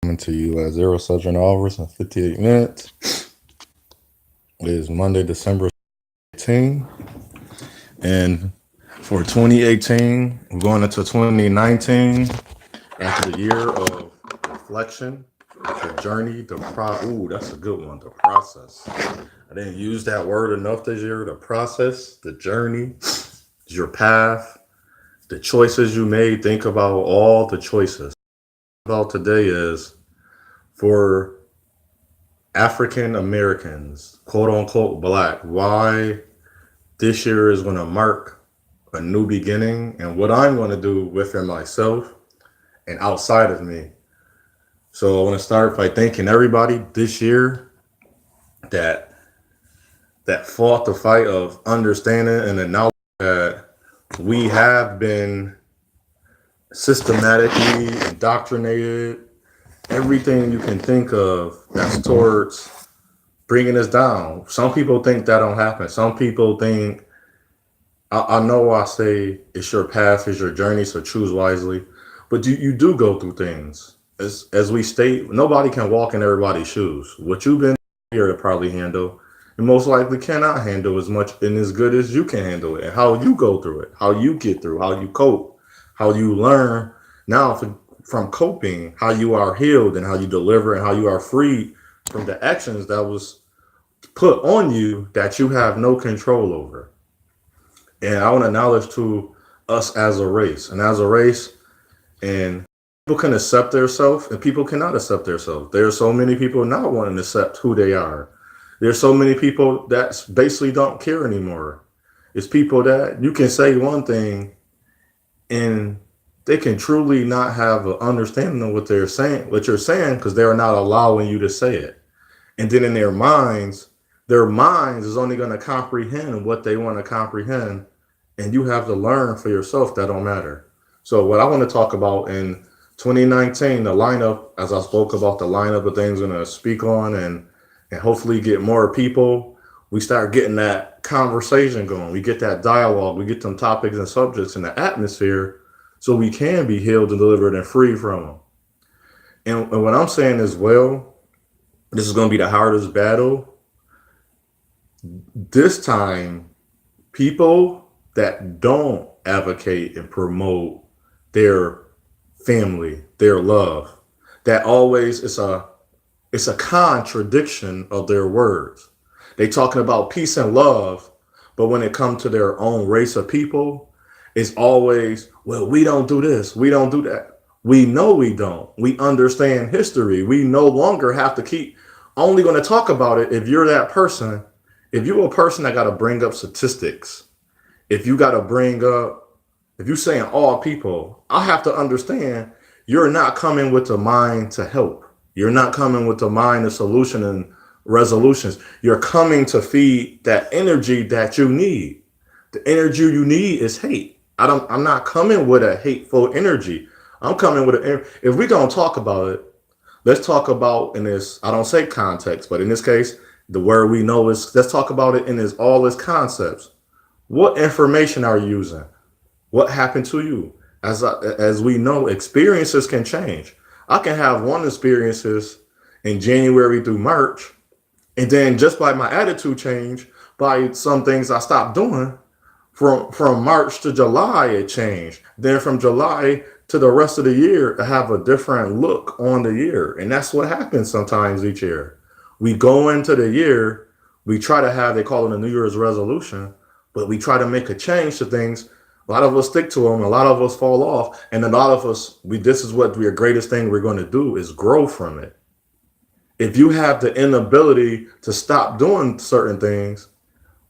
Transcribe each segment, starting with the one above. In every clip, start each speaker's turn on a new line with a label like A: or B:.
A: Coming to you at 0 Southern hours and 58 minutes. It is Monday, December 18. And for 2018, we're going into 2019 after the year of reflection, the journey, ooh, that's a good one, the process. I didn't use that word enough this year, the process, the journey, your path, the choices you made. Think about all the choices. About today is for African Americans, quote unquote black, why this year is going to mark a new beginning and what I'm going to do within myself and outside of me. So I want to start by thanking everybody this year that fought the fight of understanding and acknowledging that we have been systematically indoctrinated. Everything you can think of that's towards bringing us down. Some people think that don't happen. Some people think, I know I say it's your path, it's your journey, so choose wisely. But you do go through things. As we state, nobody can walk in everybody's shoes. What you've been here to probably handle, and most likely cannot handle as much and as good as you can handle it. And how you go through it, how you get through, how you cope, how you learn now from coping, how you are healed and how you deliver and how you are freed from the actions that was put on you that you have no control over. And I want to acknowledge to us as a race. And as a race, and people can accept themselves and people cannot accept themselves. There are so many people not wanting to accept who they are. There's so many people that basically don't care anymore. It's people that you can say one thing and they can truly not have an understanding of what you're saying, because they're not allowing you to say it. And then in their minds is only going to comprehend what they want to comprehend. And you have to learn for yourself that don't matter. So what I want to talk about in 2019, the lineup, as I spoke about the lineup of things I'm going to speak on and hopefully get more people, we start getting that conversation going. We get that dialogue. We get them topics and subjects in the atmosphere so we can be healed and delivered and free from them. And what I'm saying as well, this is going to be the hardest battle. This time, people that don't advocate and promote their family, their love, that always it's a contradiction of their words. They talking about peace and love, but when it comes to their own race of people, it's always, well, we don't do this, we don't do that. We know we don't. We understand history. We no longer have to keep only going to talk about it if you're that person. If you're a person that got to bring up statistics, if you got to bring up, if you're saying all people, I have to understand you're not coming with the mind to help. You're not coming with the mind of solution and resolutions. You're coming to feed that energy that you need. The energy you need is hate. I'm not coming with a hateful energy. I'm coming with if we're going to talk about it, let's talk about in this, I don't say context, but in this case, the word we know is, let's talk about it in all its concepts. What information are you using? What happened to you? As we know, experiences can change. I can have one experiences in January through March, and then just by my attitude change, by some things I stopped doing, from March to July, it changed. Then from July to the rest of the year, I have a different look on the year. And that's what happens sometimes each year. We go into the year, we try to have, they call it a New Year's resolution, but we try to make a change to things. A lot of us stick to them, a lot of us fall off, and a lot of us, this is what the greatest thing we're going to do is grow from it. If you have the inability to stop doing certain things,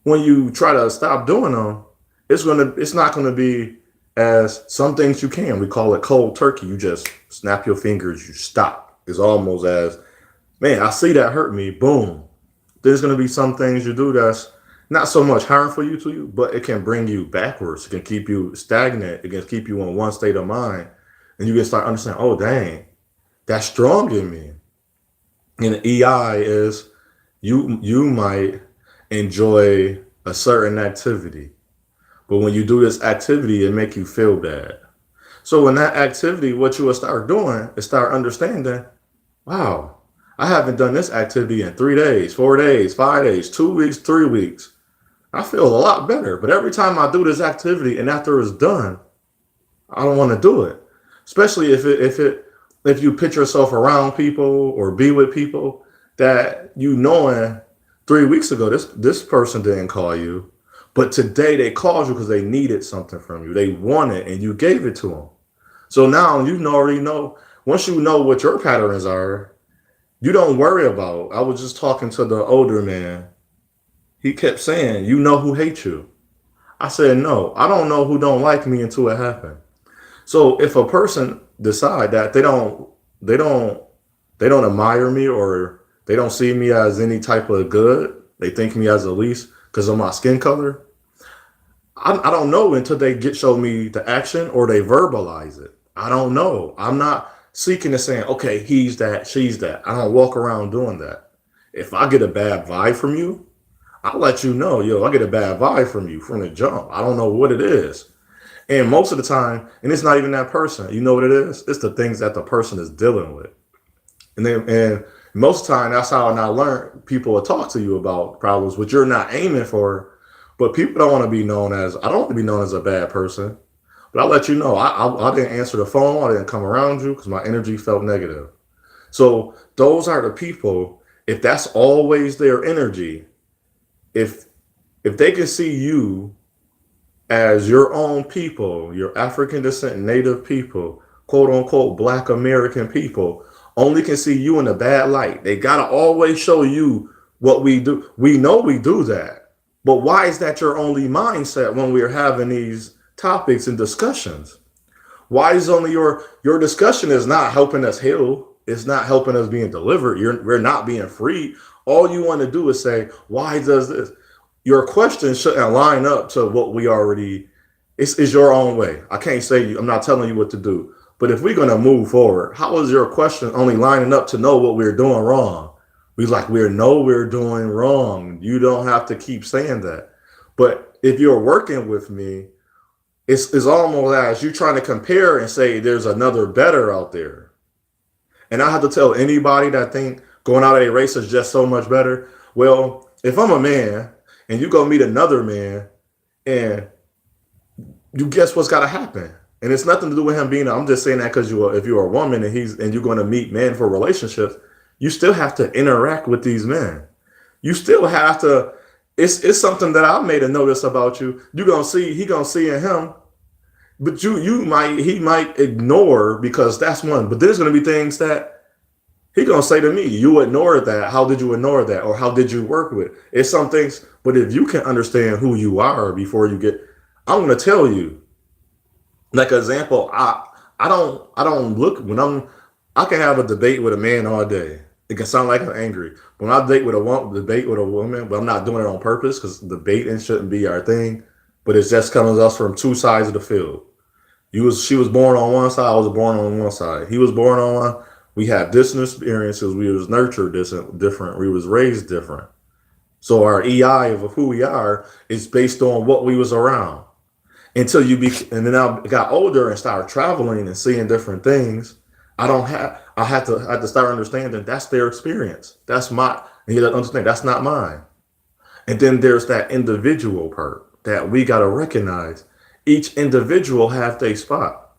A: when you try to stop doing them, it's not gonna be as some things you can. We call it cold turkey. You just snap your fingers, you stop. It's almost as, man, I see that hurt me. Boom. There's gonna be some things you do that's not so much harmful to you, but it can bring you backwards. It can keep you stagnant. It can keep you in one state of mind, and you can start understanding, oh dang, that's strong in me. And EI is you might enjoy a certain activity, but when you do this activity, it make you feel bad. So in that activity, what you will start doing is start understanding, wow, I haven't done this activity in 3 days, 4 days, 5 days, 2 weeks, 3 weeks. I feel a lot better. But every time I do this activity and after it's done, I don't want to do it. Especially if you put yourself around people or be with people that you knowing 3 weeks ago this person didn't call you, but today they called you because they needed something from you. They wanted and you gave it to them. So now already know. Once you know what your patterns are, you don't worry about. I was just talking to the older man. He kept saying, "You know who hates you." I said, "No, I don't know who don't like me until it happened." So if a person decide that they don't they don't admire me or they don't see me as any type of good, they think me as the least because of my skin color. I don't know until they get show me the action or they verbalize it. I don't know. I'm not seeking to saying, okay, he's that, she's that. I don't walk around doing that. If I get a bad vibe from you, I'll let you know, yo, I get a bad vibe from you from the jump. I don't know what it is. And most of the time, and it's not even that person. You know what it is? It's the things that the person is dealing with. And most of the time, that's how I learned people will talk to you about problems, which you're not aiming for. But people don't want to be known as, I don't want to be known as a bad person. But I'll let you know, I didn't answer the phone. I didn't come around you because my energy felt negative. So those are the people, if that's always their energy, if if they can see you as your own people, your African descent native people, quote unquote black American people, only can see you in a bad light. They gotta always show you what we do. We know we do that. But why is that your only mindset when we're having these topics and discussions? Why is only your discussion is not helping us heal? It's not helping us being delivered. We're not being free. All you want to do is say, why does this? Your question shouldn't line up to what we already. It's your own way. I can't say I'm not telling you what to do. But if we're gonna move forward, how is your question only lining up to know what we're doing wrong? We know we're doing wrong. You don't have to keep saying that. But if you're working with me, it's almost as you trying to compare and say there's another better out there. And I have to tell anybody that think going out of a race is just so much better. Well, if I'm a man and you go meet another man and you guess what's got to happen, and it's nothing to do with him being. I'm just saying that because if you're a woman and you're going to meet men for relationships, you still have to interact with these men. You still have to. It's something that I made a notice about you. He gonna see in him, but he might ignore because that's one. But there's gonna be things that he gonna say to me. You ignored that. How did you ignore that? Or how did you work with? It's some things. But if you can understand who you are before you get, I'm gonna tell you. Like an example, I don't look when I can have a debate with a man all day. It can sound like I'm angry. When I debate with a woman, but I'm not doing it on purpose because debating shouldn't be our thing. But it's just coming us from two sides of the field. She was born on one side, I was born on one side. He was born on one. We had different experiences. We was nurtured different. We was raised different. So our EI of who we are is based on what we was around. And then I got older and started traveling and seeing different things. I had to start understanding that's their experience. And you got to understand that's not mine. And then there's that individual part that we got to recognize. Each individual have their spot.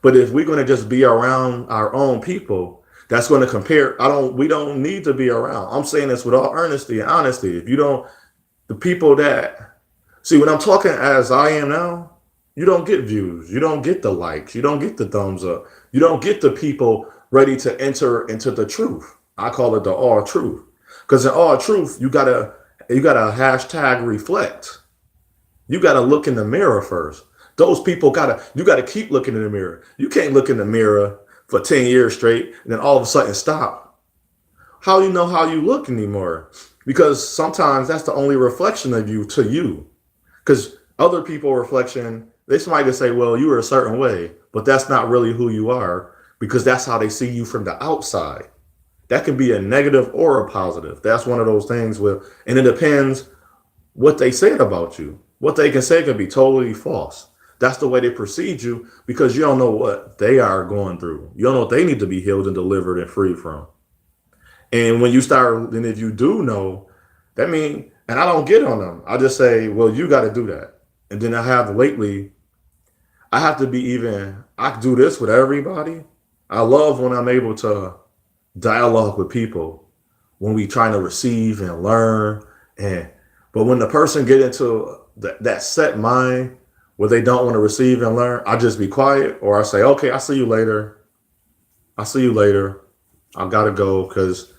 A: But if we're going to just be around our own people, that's going to compare. We don't need to be around. I'm saying this with all earnesty and honesty. If you don't, the people that see when I'm talking as I am now, you don't get views. You don't get the likes. You don't get the thumbs up. You don't get the people ready to enter into the truth. I call it the all truth. Because in all truth, you gotta hashtag reflect. You gotta look in the mirror first. Those people you gotta keep looking in the mirror. You can't look in the mirror for 10 years straight and then all of a sudden stop. How you know how you look anymore? Because sometimes that's the only reflection of you to you. Because other people reflection, they might just say, well, you were a certain way, but that's not really who you are because that's how they see you from the outside. That can be a negative or a positive. That's one of those things and it depends what they said about you. What they can say can be totally false. That's the way they perceive you because you don't know what they are going through. You don't know what they need to be healed and delivered and free from. And when you start, and if you do know, that mean, and I don't get on them. I just say, well, you got to do that. And then I have lately, I have to be even, I do this with everybody. I love when I'm able to dialogue with people when we trying to receive and learn. And, but when the person get into that set mind where they don't want to receive and learn, I just be quiet or I say, okay, I'll see you later. I'll see you later. I gotta go because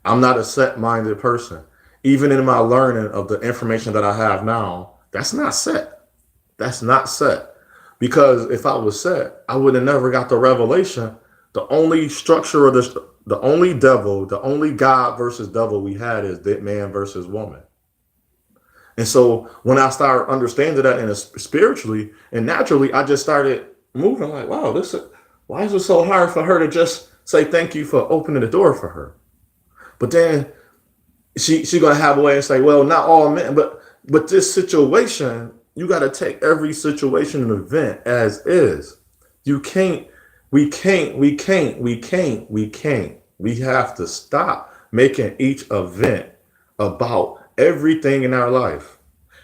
A: I'm not a set-minded person. Even in my learning of the information that I have now, that's not set. That's not set. Because if I was set, I would have never got the revelation. The only structure of this, the only devil, the only God versus devil we had is that man versus woman. And so when I started understanding that in a, spiritually and naturally, I just started moving like, wow, why is it so hard for her to just say thank you for opening the door for her? But then she gonna have a way and say, well, not all men, but this situation, you got to take every situation and event as is. You can't. We can't. We can't. We can't. We can't. We have to stop making each event about everything in our life.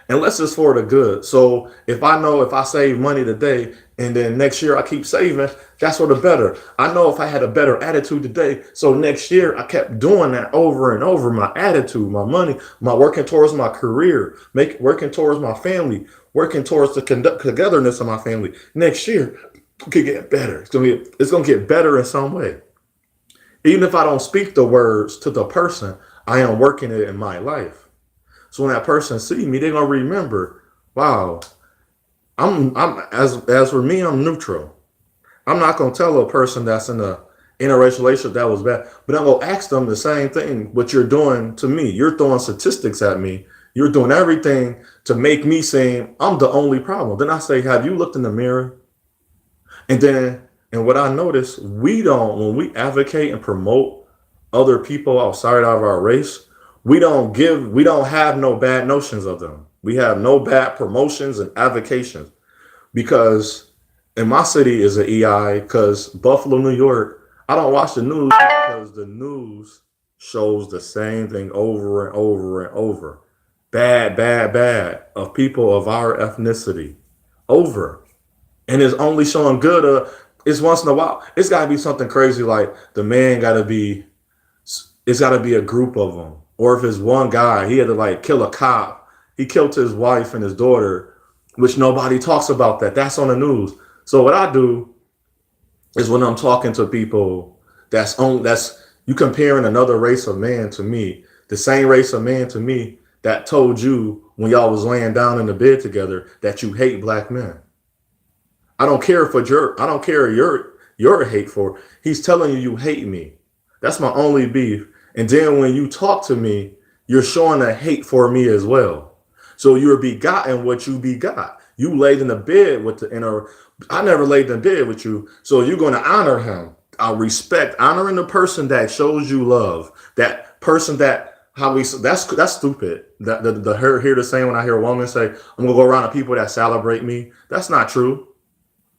A: Unless it's for the good. So if I know if I save money today and then next year I keep saving, that's for the better. I know if I had a better attitude today, so next year I kept doing that over and over. My attitude, my money, my working towards my career, working towards my family, working towards the togetherness of my family. Next year could get better. It's gonna get better in some way. Even if I don't speak the words to the person, I am working it in my life. So when that person see me, they're gonna remember, wow, as for me, I'm neutral. I'm not gonna tell a person that's in a interracial relationship that was bad, but I'm gonna ask them the same thing, what you're doing to me. You're throwing statistics at me. You're doing everything to make me seem I'm the only problem. Then I say, have you looked in the mirror? And what I notice, when we advocate and promote other people outside of our race, we don't have no bad notions of them. We have no bad promotions and avocations because in my city is an EI because Buffalo, New York, I don't watch the news because the news shows the same thing over and over and over. Bad, bad, bad of people of our ethnicity over. And it's only showing good. It's once in a while. It's got to be something crazy like the man got to be, it's got to be a group of them. Or if it's one guy, he had to like kill a cop. He killed his wife and his daughter, which nobody talks about that. That's on the news. So what I do is when I'm talking to people that's you comparing another race of man to me, the same race of man to me that told you when y'all was laying down in the bed together that you hate black men. I don't care your hate for. He's telling you hate me. That's my only beef. And then when you talk to me, you're showing a hate for me as well. So you're begotten what you begot. You laid in the bed with I never laid in bed with you. So you're going to honor him. I respect honoring the person that shows you love. That person that's stupid. Hear the saying when I hear a woman say, I'm gonna go around to people that celebrate me. That's not true.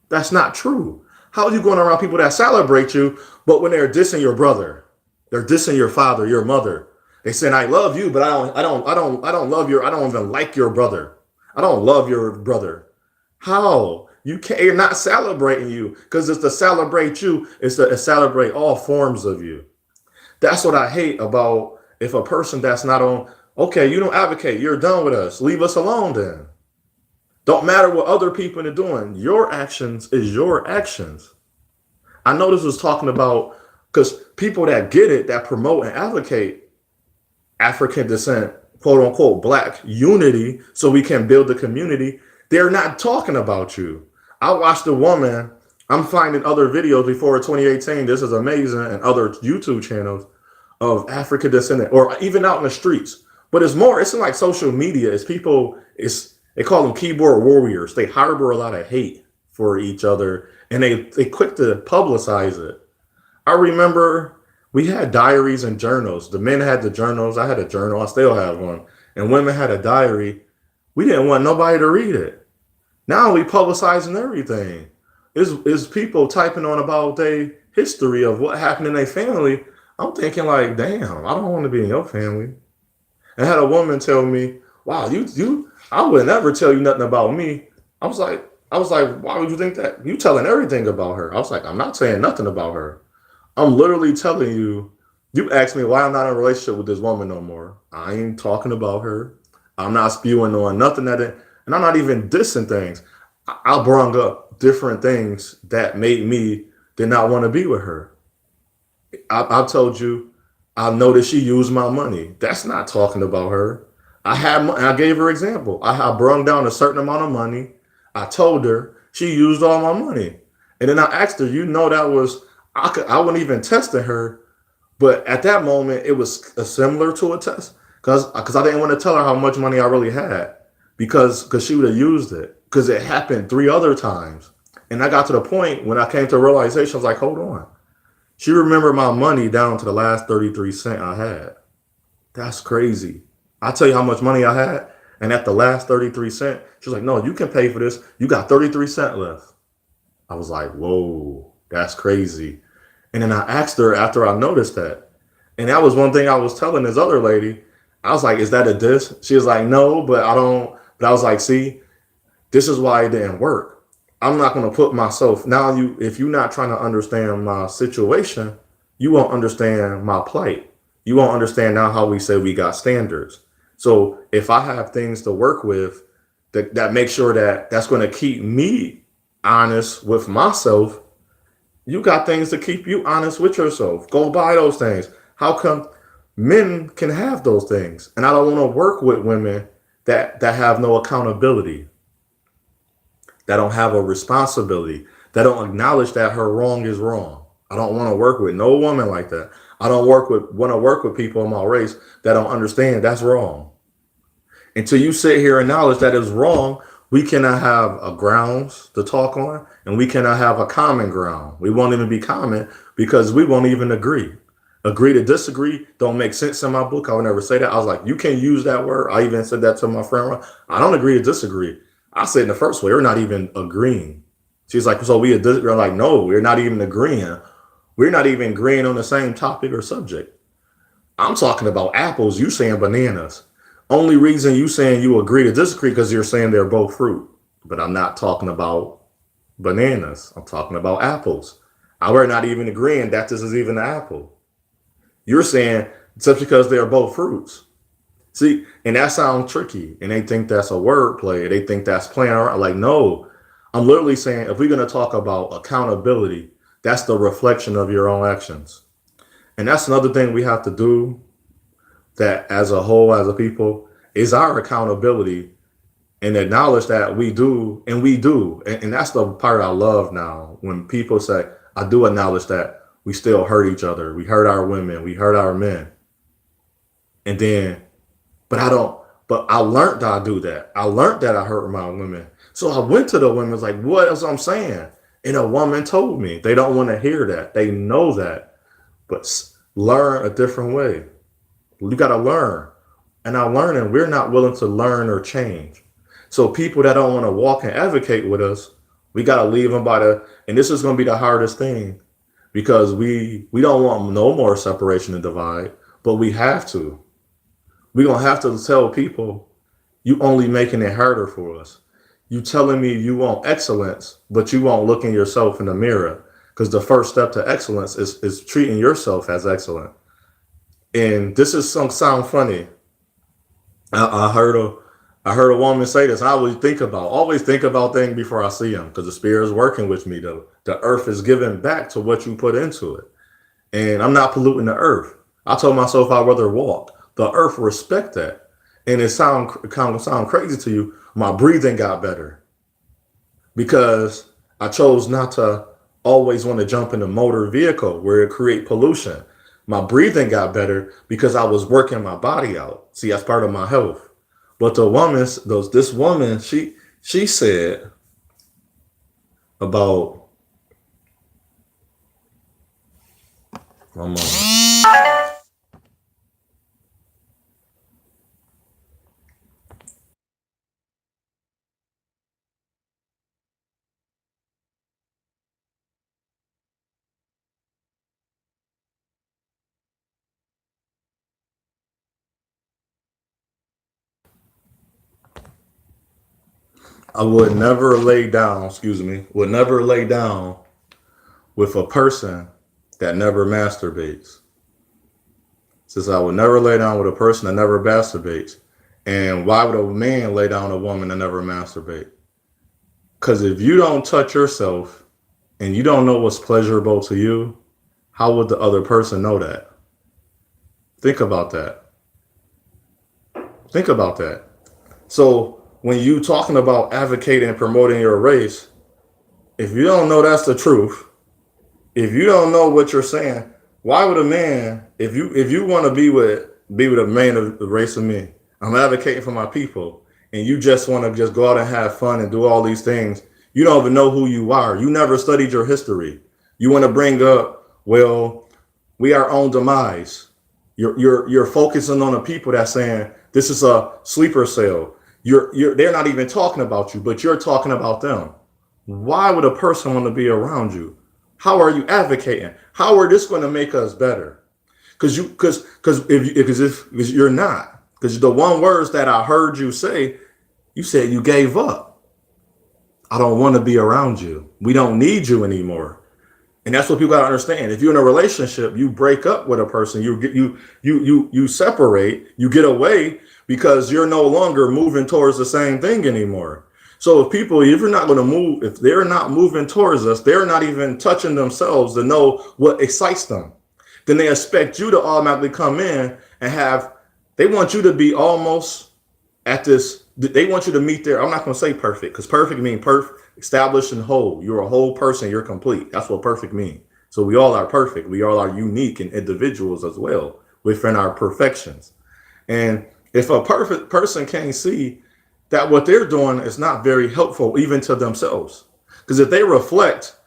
A: That's not true. How are you going around people that celebrate you, but when they're dissing your brother, they're dissing your father, your mother. They saying, I love you, but I don't love I don't even like your brother. I don't love your brother. How? You're not celebrating you because it's to celebrate you. It's to celebrate all forms of you. That's what I hate about if a person that's not on, okay, you don't advocate. You're done with us. Leave us alone then. Don't matter what other people are doing. Your actions is your actions. I know this was talking about because people that get it, that promote and advocate African descent, quote unquote, black unity, so we can build the community, they're not talking about you. I watched a woman, I'm finding other videos before 2018, this is amazing, and other YouTube channels of African descendant, or even out in the streets. But it's like social media. They call them keyboard warriors. They harbor a lot of hate for each other, and they quick to publicize it. I remember we had diaries and journals. The men had the journals. I had a journal. I still have one. And women had a diary. We didn't want nobody to read it. Now we publicizing everything. Is people typing on about their history of what happened in their family. I'm thinking like, damn, I don't want to be in your family. And I had a woman tell me, wow, I would never tell you nothing about me. I was like, why would you think that? You telling everything about her. I was like, I'm not saying nothing about her. I'm literally telling you, you asked me why I'm not in a relationship with this woman no more. I ain't talking about her. I'm not spewing on nothing and I'm not even dissing things. I brung up different things that made me did not want to be with her. I told you, I noticed she used my money. That's not talking about her. I gave her example. I brung down a certain amount of money. I told her she used all my money, and then I asked her. You know that was I wasn't even testing her, but at that moment it was similar to a test because I didn't want to tell her how much money I really had because she would have used it because it happened 3 other times, and I got to the point when I came to a realization. I was like, hold on. She remembered my money down to the last 33 cent I had. That's crazy. I tell you how much money I had, and at the last 33 cent, she was like, no, you can pay for this. You got 33 cent left. I was like, whoa, that's crazy. And then I asked her after I noticed that. And that was one thing I was telling this other lady. I was like, is that a diss? She was like, no, but I don't. But I was like, see, this is why it didn't work. I'm not going to put myself now. If you're not trying to understand my situation, you won't understand my plight. You won't understand now how we say we got standards. So if I have things to work with that make sure that that's going to keep me honest with myself, you got things to keep you honest with yourself. Go buy those things. How come men can have those things, and I don't want to work with women that have no accountability, that don't have a responsibility, that don't acknowledge that her wrong is wrong. I don't want to work with no woman like that. I don't want to work with people in my race that don't understand that's wrong. Until you sit here and acknowledge that it's wrong, we cannot have a grounds to talk on, and we cannot have a common ground. We won't even be common because we won't even agree. Agree to disagree don't make sense in my book. I would never say that. I was like, you can't use that word. I even said that to my friend. I don't agree to disagree. I said in the first way, we're not even agreeing. She's like, so we're like, no, we're not even agreeing. We're not even agreeing on the same topic or subject. I'm talking about apples. You saying bananas. Only reason you saying you agree to disagree because you're saying they're both fruit. But I'm not talking about bananas. I'm talking about apples. We're not even agreeing that this is even an apple. You're saying just because they're both fruits. See, and that sounds tricky. And they think that's a word play. They think that's playing around. Like, no, I'm literally saying if we're going to talk about accountability, that's the reflection of your own actions. And that's another thing we have to do that as a whole, as a people, is our accountability and acknowledge that we do and we do. And that's the part I love now when people say, I do acknowledge that we still hurt each other. We hurt our women. We hurt our men. And then, but I don't, but I learned that I do that. I learned that I hurt my women. So I went to the women, like, what else I'm saying? And a woman told me they don't want to hear that. They know that, but learn a different way. You got to learn. And I'm learning we're not willing to learn or change. So people that don't want to walk and advocate with us, we got to leave them and this is going to be the hardest thing because we don't want no more separation and divide, but we have to. We're going to have to tell people you only making it harder for us. You telling me you want excellence, but you won't look in yourself in the mirror because the first step to excellence is treating yourself as excellent. And this is some sound funny. I heard a woman say this. I always think about things before I see them because the spirit is working with me. The earth is giving back to what you put into it, and I'm not polluting the earth. I told myself I'd rather walk. The earth respect that, and it kind of sound crazy to you. My breathing got better because I chose not to always want to jump in a motor vehicle where it create pollution. My breathing got better because I was working my body out. See, that's part of my health. But this woman, she said about one moment. I would never lay down, would never lay down with a person that never masturbates. Since I would never lay down with a person that never masturbates. And why would a man lay down with a woman that never masturbate? Because if you don't touch yourself and you don't know what's pleasurable to you, how would the other person know that? Think about that. Think about that. So when you talking about advocating and promoting your race, if you don't know that's the truth, if you don't know what you're saying, why would a man, if you want to be with a man of the race of me, I'm advocating for my people, and you just want to just go out and have fun and do all these things, you don't even know who you are. You never studied your history. You want to bring up, well, we are on demise. You're focusing on the people that's saying this is a sleeper cell. They're not even talking about you, but you're talking about them. Why would a person want to be around you? How are you advocating? How are this going to make us better? Because if you're not, because the one words that I heard you say, you said you gave up. I don't want to be around you. We don't need you anymore. And that's what people got to understand. If you're in a relationship, you break up with a person, you separate, you get away because you're no longer moving towards the same thing anymore. So if you're not going to move, if they're not moving towards us, they're not even touching themselves to know what excites them, then they expect you to automatically come in and they want you to be almost at this, they want you to meet I'm not going to say perfect, because perfect means perfect, established and whole. You're a whole person, you're complete. That's what perfect means. So we all are perfect. We all are unique and individuals as well within our perfections. And if a perfect person can't see that what they're doing is not very helpful even to themselves, because if they reflect,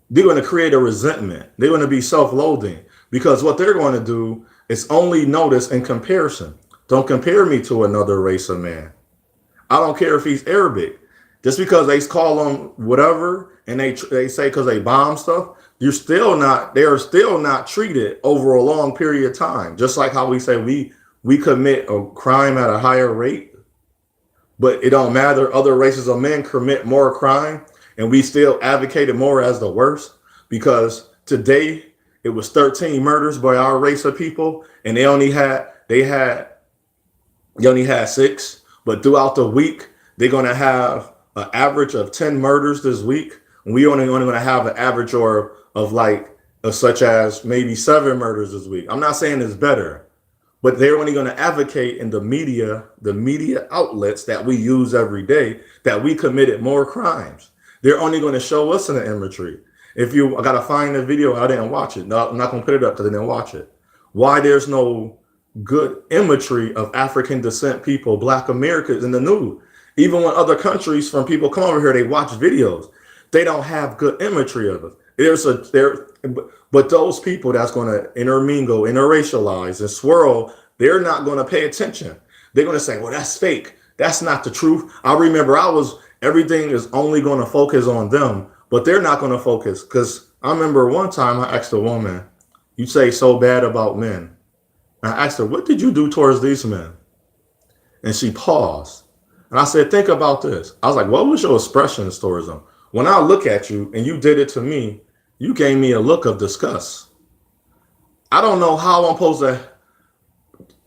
A: they're going to create a resentment. They're going to be self-loathing, because what they're going to do is only notice in comparison. Don't compare me to another race of man. I don't care if he's Arabic. Just because they call them whatever and they say because they bomb stuff, they are still not treated over a long period of time. Just like how we say we commit a crime at a higher rate, but it don't matter. Other races of men commit more crime and we still advocate it more as the worst, because today it was 13 murders by our race of people and they only had 6, but throughout the week they're going to have an average of 10 murders this week. We only going to have an average of such as maybe 7 murders this week. I'm not saying it's better, but they're only going to advocate in the media outlets that we use every day, that we committed more crimes. They're only going to show us in the imagery. I got to find the video. I didn't watch it. No, I'm not going to put it up because I didn't watch it. Why there's no good imagery of African descent people, Black Americans in the news. Even when other countries from people come over here, they watch videos. They don't have good imagery of it. But those people that's going to intermingle, interracialize, and swirl, they're not going to pay attention. They're going to say, well, that's fake. That's not the truth. I remember everything is only going to focus on them, but they're not going to focus. Because I remember one time I asked a woman, you say so bad about men. I asked her, what did you do towards these men? And she paused. And I said, think about this. I was like, what was your expressions towards them? When I look at you and you did it to me, you gave me a look of disgust. I don't know how I'm supposed to,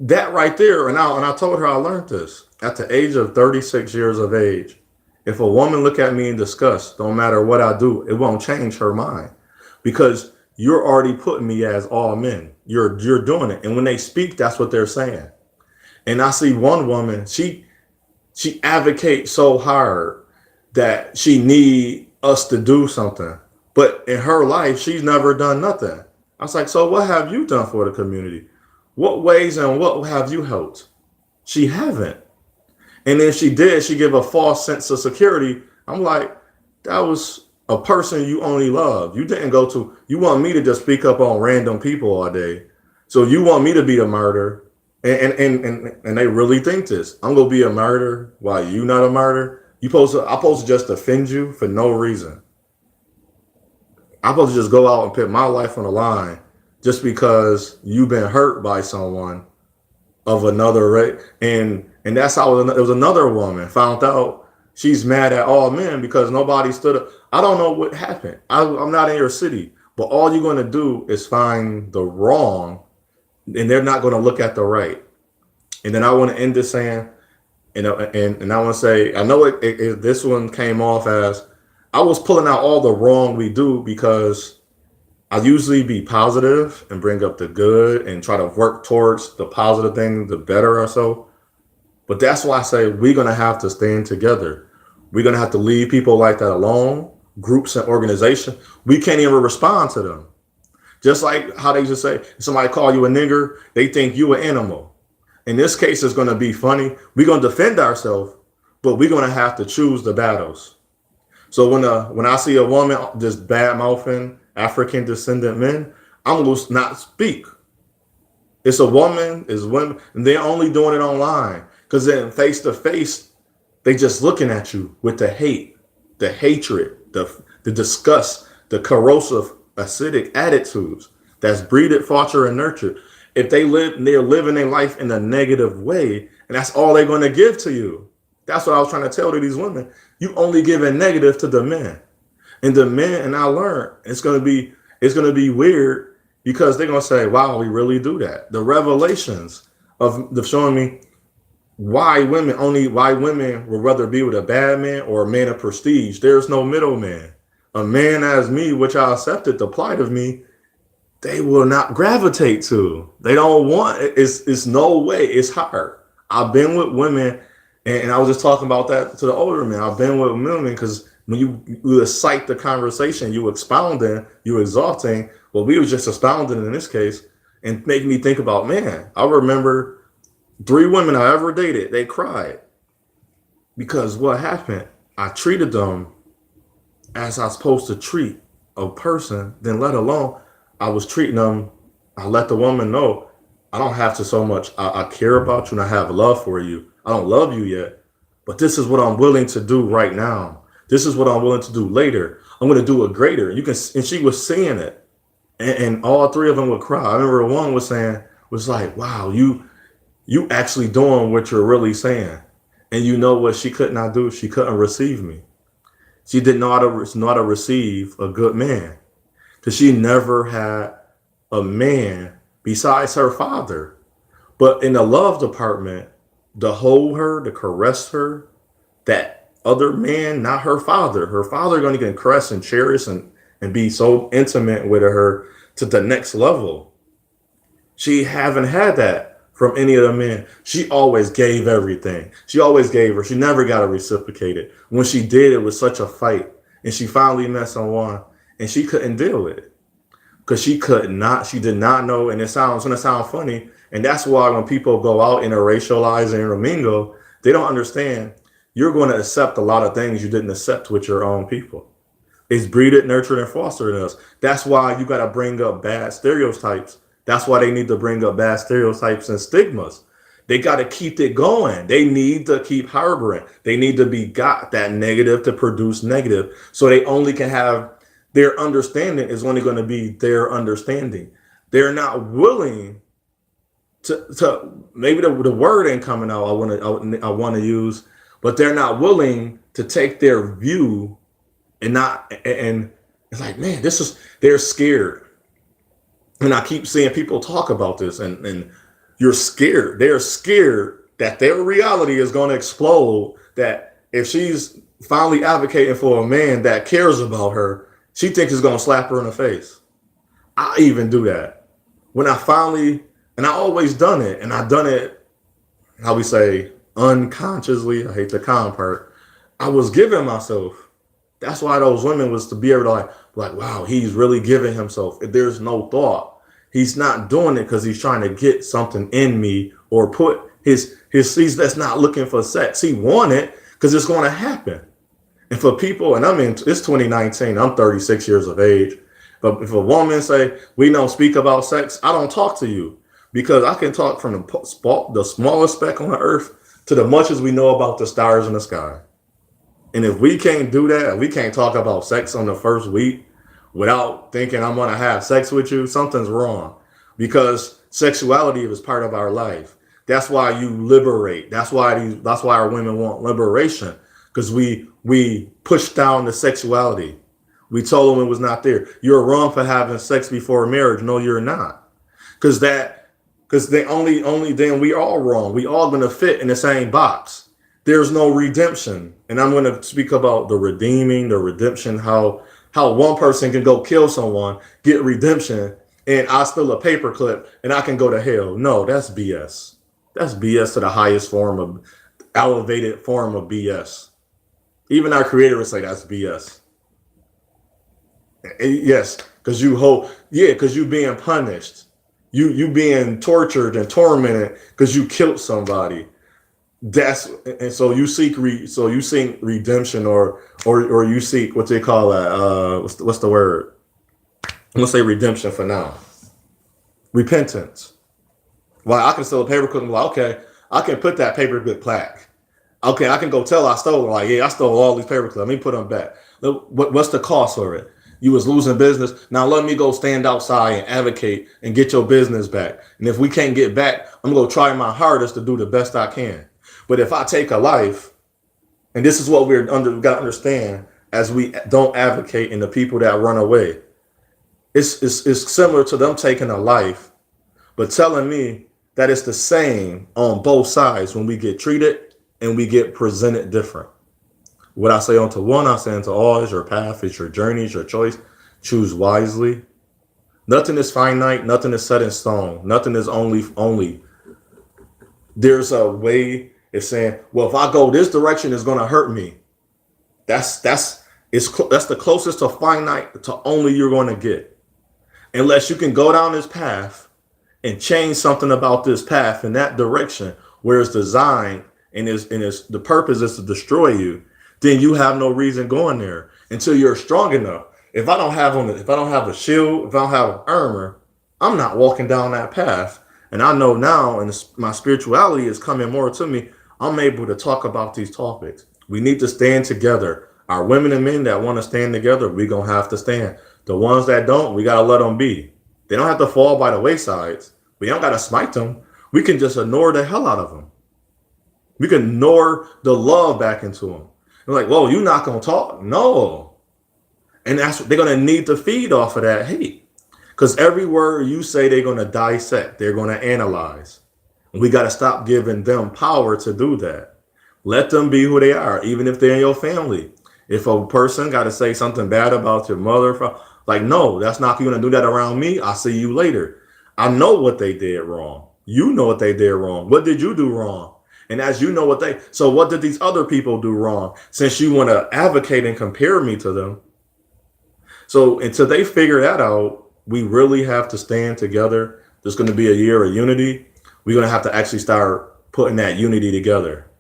A: that right there. And I told her I learned this at the age of 36 years of age. If a woman look at me in disgust, don't matter what I do, it won't change her mind, because you're already putting me as all men. You're doing it. And when they speak, that's what they're saying. And I see one woman, she advocates so hard that she need us to do something. But in her life, she's never done nothing. I was like, so what have you done for the community? What ways and what have you helped? She haven't. And then she did, she gave a false sense of security. I'm like, that was a person you only love. You want me to just speak up on random people all day. So you want me to be a martyr. And they really think this. I'm gonna be a martyr while you not a martyr. I'm supposed to just defend you for no reason. I'm supposed to just go out and put my life on the line just because you've been hurt by someone of another race. And that's how it was. Another woman found out she's mad at all men because nobody stood up. I don't know what happened. I'm not in your city, but all you're going to do is find the wrong, and they're not going to look at the right. And then I want to end this saying, and I want to say, I know this one came off as I was pulling out all the wrong we do because I usually be positive and bring up the good and try to work towards the positive thing, the better or so. But that's why I say we're going to have to stand together. We're going to have to leave people like that alone, groups and organizations. We can't even respond to them. Just like how they just say, if somebody call you a nigger, they think you an animal. In this case, it's going to be funny. We're going to defend ourselves, but we're going to have to choose the battles. So when I see a woman just bad mouthing African descendant men, I'm going to not speak. It's a woman, it's women, and they're only doing it online. Because then face to face, they just looking at you with the hate, the hatred, the disgust, the corrosive, acidic attitudes that's breeded, fostered, and nurtured. If they're living their life in a negative way, and that's all they're going to give to you. That's what I was trying to tell to these women. You only give a negative to the men. And the men, and I learned, it's gonna be weird because they're gonna say, wow, we really do that. The revelations of the showing me why women would rather be with a bad man or a man of prestige. There's no middleman. A man as me, which I accepted the plight of me, they will not gravitate to. They don't want it. It's no way. It's hard. I've been with women, and I was just talking about that to the older men. I've been with women because when you cite the conversation, you expounding, you exalting. Well, we was just expounding in this case, and make me think about, man, I remember 3 women I ever dated, they cried because what happened? I treated them as I was supposed to treat a person, then let alone I was treating them. I let the woman know I don't have to so much. I care about you and I have love for you. I don't love you yet, but this is what I'm willing to do right now. This is what I'm willing to do later. I'm going to do it greater. You can, and she was saying it, and all 3 of them would cry. I remember one was like, wow, you actually doing what you're really saying. And you know what she could not do? She couldn't receive me. She didn't know how to receive a good man because she never had a man besides her father. But in the love department, to hold her, to caress her, that other man, not her father. Her father going to get caressed and cherish and be so intimate with her to the next level. She haven't had that from any of the men. She always gave everything. She always gave her. She never got to reciprocate it. When she did, it was such a fight. And she finally met someone and she couldn't deal with it. Because she did not know, and it's going to sound funny. And that's why when people go out interracialize and intermingle, they don't understand. You're going to accept a lot of things you didn't accept with your own people. It's breeded, nurtured, and fostered in us. That's why you got to bring up bad stereotypes. That's why they need to bring up bad stereotypes and stigmas. They got to keep it going. They need to keep harboring. They need to be got that negative to produce negative. So they only can have their understanding is only going to be their understanding. They're not willing to maybe the word ain't coming out. I want to use. But they're not willing to take their view and it's like, man, they're scared. And I keep seeing people talk about this and you're scared. They're scared that their reality is going to explode. That if she's finally advocating for a man that cares about her, she thinks he's going to slap her in the face. I even do that. When I finally, and I always done it, and I done it, how we say, unconsciously. I hate the con part. I was giving myself. That's why those women was to be able to like, wow, he's really giving himself. If there's no thought, he's not doing it because he's trying to get something in me or put he's that's not looking for sex. He want it because it's going to happen. And for people, and I mean, it's 2019. I'm 36 years of age. But if a woman say we don't speak about sex, I don't talk to you because I can talk from the smallest speck on the earth to the much as we know about the stars in the sky. And if we can't do that, we can't talk about sex on the first week without thinking I'm going to have sex with you, something's wrong. Because sexuality is part of our life. That's why you liberate. That's why our women want liberation. because we pushed down the sexuality. We told them it was not there. You're wrong for having sex before marriage. No, you're not. Because they only then we all wrong. We all gonna fit in the same box. There's no redemption. And I'm gonna speak about the redemption, how one person can go kill someone, get redemption, and I steal a paperclip and I can go to hell. No, that's BS. That's BS to the highest form of elevated form of BS. Even our creator would say that's BS. Yes, because because you being punished. You being tortured and tormented because you killed somebody. So you seek redemption or you seek what they call that what's the word? I'm gonna say redemption for now. Repentance. Well, I can steal a paperclip and be like, okay, I can put that paperclip plaque. Okay, I can go tell I stole it. Like, yeah, I stole all these paperclips. Let me put them back. What's the cost for it? You was losing business. Now let me go stand outside and advocate and get your business back. And if we can't get back, I'm going to try my hardest to do the best I can. But if I take a life, and this is what we got to understand as we don't advocate in the people that run away, it's similar to them taking a life, but telling me that it's the same on both sides when we get treated and we get presented different. What I say unto one, I say unto all is your path, it's your journey, it's your choice. Choose wisely. Nothing is finite, nothing is set in stone, nothing is only. There's a way of saying, well, if I go this direction, it's gonna hurt me. That's the closest to finite to only you're gonna get. Unless you can go down this path and change something about this path in that direction where it's designed and the purpose is to destroy you, then you have no reason going there until you're strong enough. If I don't have a shield, if I don't have armor, I'm not walking down that path. And I know now, and my spirituality is coming more to me, I'm able to talk about these topics. We need to stand together. Our women and men that want to stand together, we're going to have to stand. The ones that don't, we got to let them be. They don't have to fall by the waysides. We don't got to smite them. We can just ignore the hell out of them. We can ignore the love back into them. They're like, whoa, you not going to talk? No. And they're going to need to feed off of that hate. Because every word you say, they're going to dissect. They're going to analyze. And we got to stop giving them power to do that. Let them be who they are, even if they're in your family. If a person got to say something bad about your mother, like, no, that's not going to do that around me. I'll see you later. I know what they did wrong. You know what they did wrong. What did you do wrong? And as you know what did these other people do wrong? Since you want to advocate and compare me to them. So until they figure that out, we really have to stand together. There's going to be a year of unity. We're going to have to actually start putting that unity together.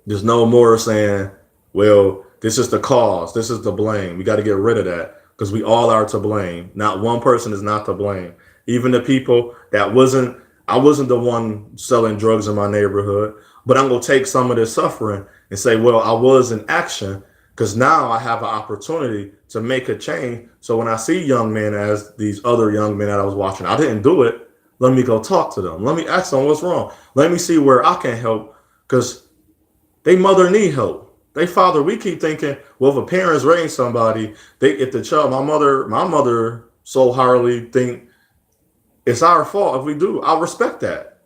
A: There's no more saying, well, this is the cause. This is the blame. We got to get rid of that because we all are to blame. Not one person is not to blame. Even the people I wasn't the one selling drugs in my neighborhood, but I'm going to take some of this suffering and say, well, I was in action because now I have an opportunity to make a change. So when I see young men as these other young men that I was watching, I didn't do it. Let me go talk to them. Let me ask them what's wrong. Let me see where I can help because they mother need help. They father, we keep thinking, well, if a parents raise somebody, my mother so hardly think it's our fault if we do. I respect that.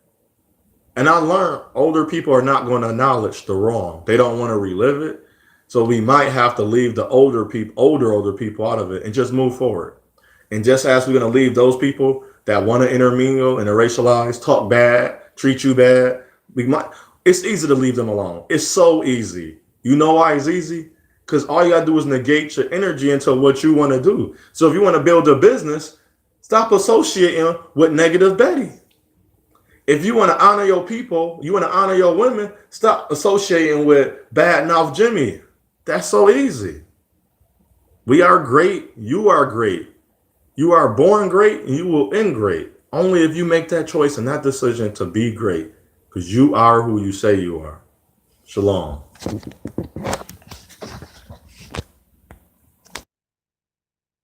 A: And I learned older people are not going to acknowledge the wrong. They don't want to relive it. So we might have to leave the older people out of it and just move forward. And just as we're going to leave those people that want to intermingle, interracialize, talk bad, treat you bad, it's easy to leave them alone. It's so easy. You know why it's easy? Because all you got to do is negate your energy into what you want to do. So if you want to build a business, stop associating with negative Betty. If you want to honor your people, you want to honor your women, stop associating with bad mouth Jimmy. That's so easy. We are great. You are great. You are born great and you will end great. Only if you make that choice and that decision to be great. Because you are who you say you are. Shalom.